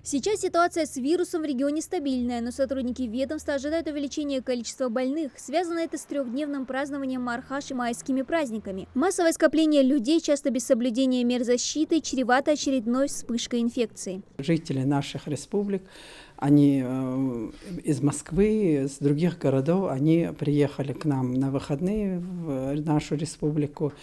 Сейчас ситуация с вирусом в регионе стабильная, но сотрудники ведомства ожидают увеличения количества больных. Связано это с трехдневным празднованием Мархаш и майскими праздниками. Массовое скопление людей, часто без соблюдения мер защиты, чревато очередной вспышкой инфекции. Жители наших республик, они из Москвы, из других городов, они приехали к нам на выходные в нашу республику.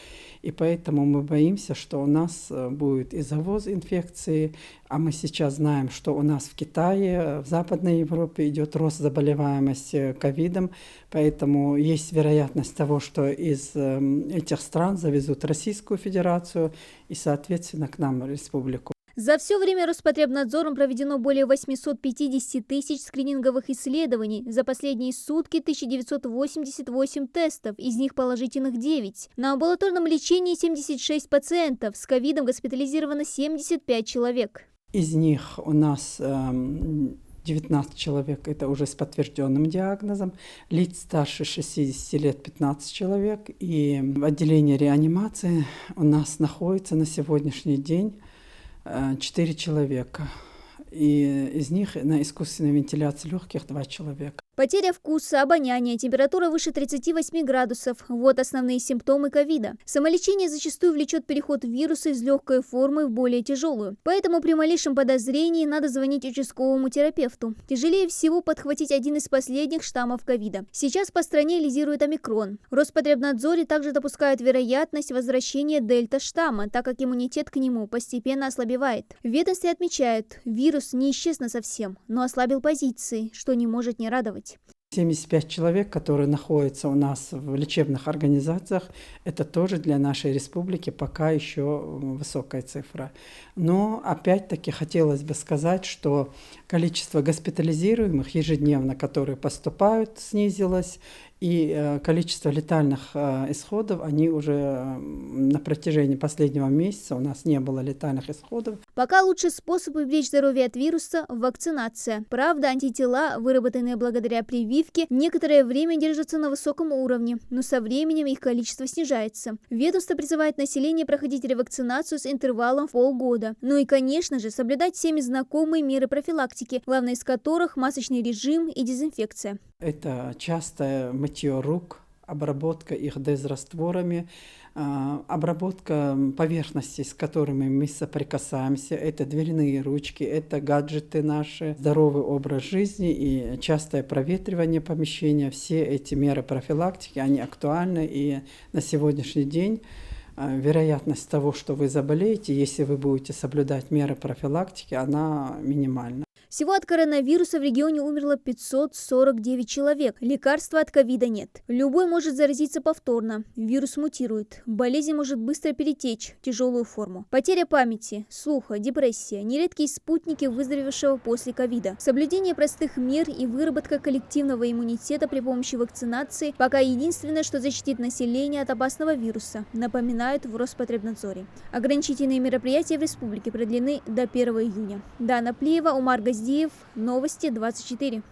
И поэтому мы боимся, что у нас будет и завоз инфекции. А мы сейчас знаем, что у нас в Китае, в Западной Европе идет рост заболеваемости ковидом. Поэтому есть вероятность того, что из этих стран завезут Российскую Федерацию и, соответственно, к нам в республику. За все время Роспотребнадзором проведено более 850 тысяч скрининговых исследований. За последние сутки 1988 тестов, из них положительных 9. На амбулаторном лечении 76 пациентов. С ковидом госпитализировано 75 человек. Из них у нас 19 человек, это уже с подтвержденным диагнозом, лиц старше 60 лет 15 человек. И в отделении реанимации у нас находится на сегодняшний день 4 человека, и из них на искусственной вентиляции легких 2 человека. Потеря вкуса, обоняния, температура выше 38 градусов – вот основные симптомы ковида. Самолечение зачастую влечет переход вируса из легкой формы в более тяжелую. Поэтому при малейшем подозрении надо звонить участковому терапевту. Тяжелее всего подхватить один из последних штаммов ковида. Сейчас по стране лидирует омикрон. В Роспотребнадзоре также допускают вероятность возвращения дельта-штамма, так как иммунитет к нему постепенно ослабевает. В ведомстве отмечают, вирус не исчез насовсем, но ослабил позиции, что не может не радовать. 75 человек, которые находятся у нас в лечебных организациях, это тоже для нашей республики пока еще высокая цифра. Но опять-таки хотелось бы сказать, что количество госпитализируемых ежедневно, которые поступают, снизилось, и количество летальных исходов, они уже на протяжении последнего месяца, у нас не было летальных исходов. Пока лучший способ уберечь здоровье от вируса – вакцинация. Правда, антитела, выработанные благодаря прививке, некоторое время держатся на высоком уровне, но со временем их количество снижается. Ведомство призывает население проходить ревакцинацию с интервалом в полгода. Ну и, конечно же, соблюдать всеми знакомые меры профилактики, главное из которых – масочный режим и дезинфекция. Это частое мытье рук, обработка их дезрастворами, обработка поверхностей, с которыми мы соприкасаемся. Это дверные ручки, это гаджеты наши, здоровый образ жизни и частое проветривание помещения. Все эти меры профилактики, они актуальны, и на сегодняшний день вероятность того, что вы заболеете, если вы будете соблюдать меры профилактики, она минимальна. Всего от коронавируса в регионе умерло 549 человек. Лекарства от ковида нет. Любой может заразиться повторно. Вирус мутирует. Болезнь может быстро перетечь в тяжелую форму. Потеря памяти, слуха, депрессия – нередкие спутники выздоровевшего после ковида. Соблюдение простых мер и выработка коллективного иммунитета при помощи вакцинации пока единственное, что защитит население от опасного вируса, напоминают в Роспотребнадзоре. Ограничительные мероприятия в республике продлены до 1 июня. Дана Плиева, Умар Газдиев, Новости 24.